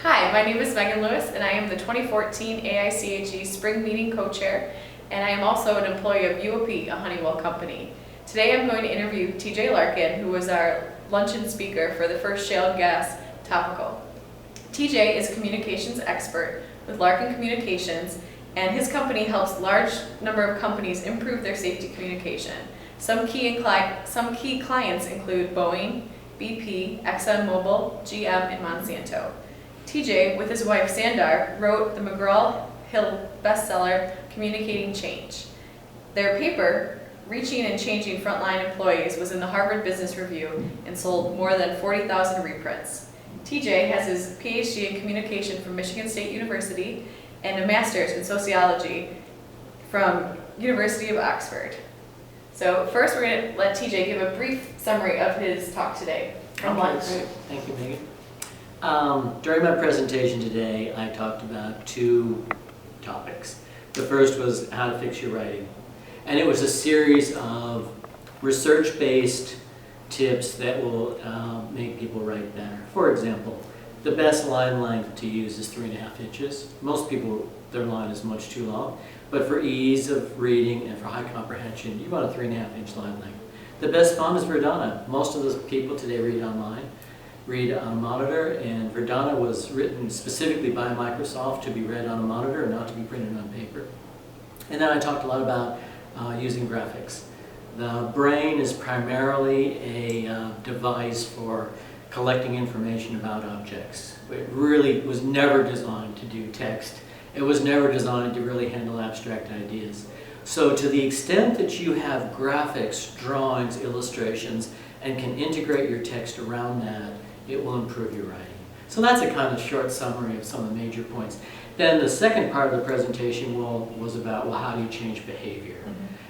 Hi, my name is Megan Lewis, and I am the 2014 AIChE Spring Meeting Co-Chair, and I am also an employee of UOP, a Honeywell company. Today I'm going to interview TJ Larkin, who was our luncheon speaker for the first shale gas topical. TJ is a communications expert with Larkin Communications, and his company helps large number of companies improve their safety communication. Some key clients include Boeing, BP, ExxonMobil, GM, and Monsanto. TJ, with his wife Sandar, wrote the McGraw-Hill bestseller, Communicating Change. Their paper, Reaching and Changing Frontline Employees, was in the Harvard Business Review and sold more than 40,000 reprints. TJ has his PhD in communication from Michigan State University and a master's in sociology from University of Oxford. So first we're going to let TJ give a brief summary of his talk today from lunch. Great. Thank you, Megan. During my presentation today, I talked about two topics. The first was how to fix your writing. And it was a series of research-based tips that will make people write better. For example, the best line length to use is 3.5 inches. Most people, their line is much too long. But for ease of reading and for high comprehension, you want a 3.5 inch line length. The best font is Verdana. Most of the people today read online, read on a monitor, and Verdana was written specifically by Microsoft to be read on a monitor and not to be printed on paper. And then I talked a lot about using graphics. The brain is primarily a device for collecting information about objects. It really was never designed to do text. It was never designed to really handle abstract ideas. So to the extent that you have graphics, drawings, illustrations, and can integrate your text around that, it will improve your writing. So that's a kind of short summary of some of the major points. Then the second part of the presentation was about, well, how do you change behavior?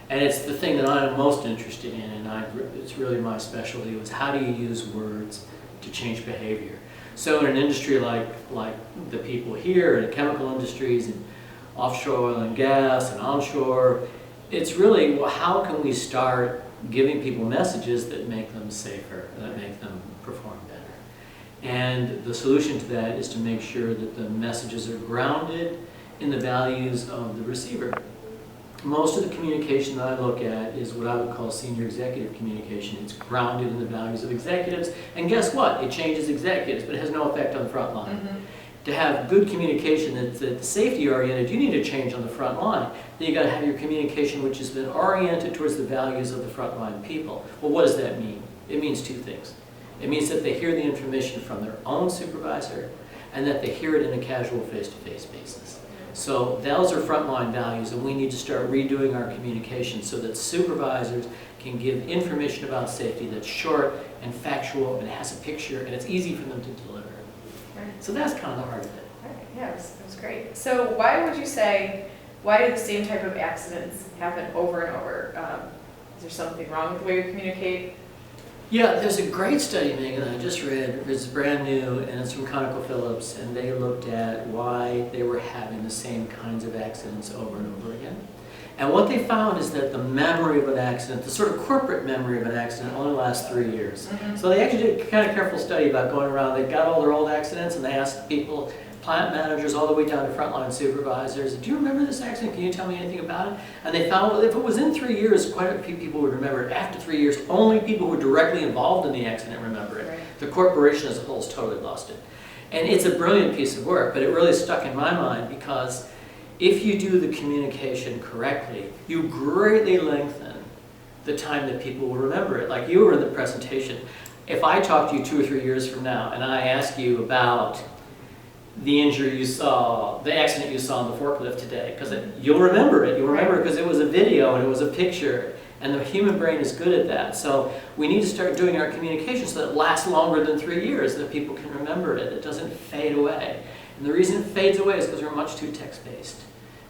And it's the thing that I'm most interested in, and it's really my specialty, was how do you use words to change behavior? So in an industry like the people here, in chemical industries, and offshore oil and gas, and onshore, it's really, well, how can we start giving people messages that make them safer, that make them perform better? And the solution to that is to make sure that the messages are grounded in the values of the receiver. Most of the communication that I look at is what I would call senior executive communication. It's grounded in the values of executives, and guess what? It changes executives, but it has no effect on the front line. To have good communication that's safety oriented, you need to change on the front line. Then you got to have your communication which has been oriented towards the values of the front line people. Well, what does that mean? It means two things. It means that they hear the information from their own supervisor, and that they hear it in a casual face-to-face basis. So those are frontline values, and we need to start redoing our communication so that supervisors can give information about safety that's short and factual and has a picture and it's easy for them to deliver. Right. So that's kind of the heart of it. Right. Yeah, it was great. So why would you say, why do the same type of accidents happen over and over? Is there something wrong with the way we communicate? Yeah, there's a great study, Meagan, that I just read. It's brand new, and it's from ConocoPhillips, and they looked at why they were having the same kinds of accidents over and over again. And what they found is that the memory of an accident, the sort of corporate memory of an accident, only lasts 3 years. So they actually did a kind of careful study about going around. They got all their old accidents, and they asked people, plant managers all the way down to frontline supervisors, do you remember this accident? Can you tell me anything about it? And they found, well, if it was in 3 years, quite a few people would remember it. After 3 years, only people who were directly involved in the accident remember it. Right. The corporation as a whole has totally lost it. And it's a brilliant piece of work, but it really stuck in my mind because if you do the communication correctly, you greatly lengthen the time that people will remember it. Like you were in the presentation. If I talk to you 2 or 3 years from now and I ask you about the injury you saw, the accident you saw on the forklift today, because you'll remember it. You'll remember it because it was a video and it was a picture, and the human brain is good at that. So we need to start doing our communication so that it lasts longer than 3 years, that people can remember it. It doesn't fade away. And the reason it fades away is because we're much too text-based.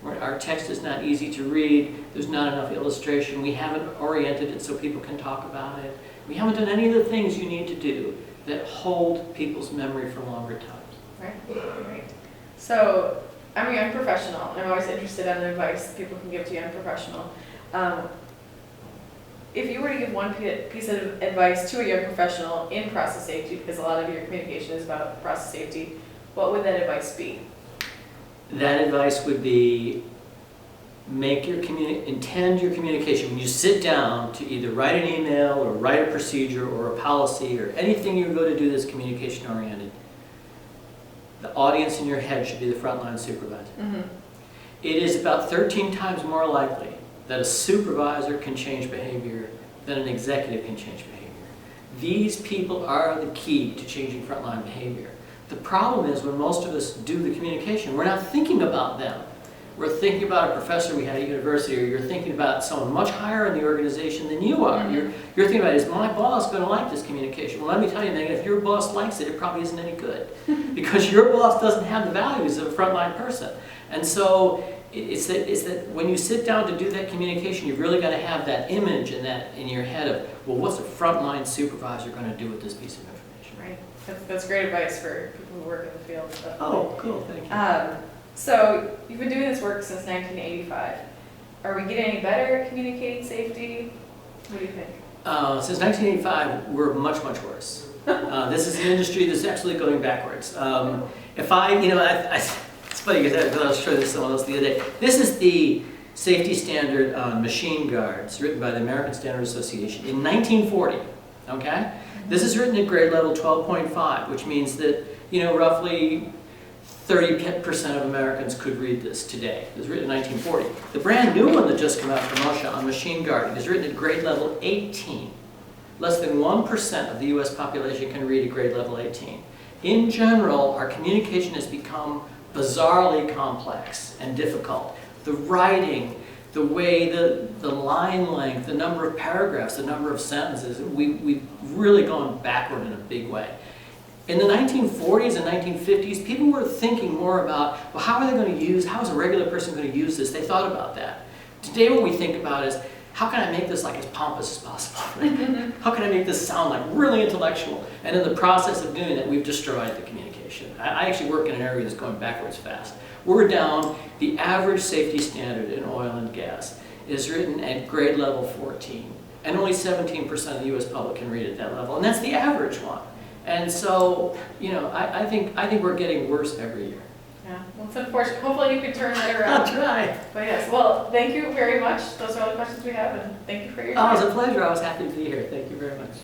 Our text is not easy to read. There's not enough illustration. We haven't oriented it so people can talk about it. We haven't done any of the things you need to do that hold people's memory for longer times. Right. So I'm a young professional. I'm always interested in the advice people can give to young professional. If you were to give one piece of advice to a young professional in process safety, because a lot of your communication is about process safety, what would that advice be? That advice would be intend your communication. When you sit down to either write an email or write a procedure or a policy or anything you're going to do that's communication oriented, the audience in your head should be the frontline supervisor. Mm-hmm. It is about 13 times more likely that a supervisor can change behavior than an executive can change behavior. These people are the key to changing frontline behavior. The problem is when most of us do the communication, we're not thinking about them. We're thinking about a professor we had at university, or you're thinking about someone much higher in the organization than you are. Mm-hmm. You're thinking about, is my boss going to like this communication? Well, let me tell you, Megan, if your boss likes it, it probably isn't any good. Because your boss doesn't have the values of a frontline person. And so it's that when you sit down to do that communication, you've really got to have that image and that in your head of, well, what's a frontline supervisor going to do with this piece of information? Right. That's great advice for people who work in the field. Oh, cool. Thank you. So you've been doing this work since 1985. Are we getting any better at communicating safety? What do you think? Since 1985, we're much, much worse. This is an industry that's actually going backwards. If it's funny because I was showing this to someone else the other day. This is the safety standard on machine guards written by the American Standard Association in 1940, okay? This is written at grade level 12.5, which means that, roughly 30% of Americans could read this today. It was written in 1940. The brand new one that just came out from OSHA on machine guarding is written at grade level 18. Less than 1% of the US population can read at grade level 18. In general, our communication has become bizarrely complex and difficult. The writing, the way the line length, the number of paragraphs, the number of sentences, we've really gone backward in a big way. In the 1940s and 1950s, people were thinking more about, well, how is a regular person going to use this? They thought about that. Today what we think about is, how can I make this like as pompous as possible? Right? How can I make this sound like really intellectual? And in the process of doing that, we've destroyed the communication. I actually work in an area that's going backwards fast. We're down, the average safety standard in oil and gas is written at grade level 14. And only 17% of the US public can read at that level. And that's the average one. And so, I think we're getting worse every year. Yeah, well, it's unfortunate. Hopefully you can turn that around. I'll try. But yes, well, thank you very much. Those are all the questions we have, and thank you for your time. Oh, it was a pleasure. I was happy to be here. Thank you very much.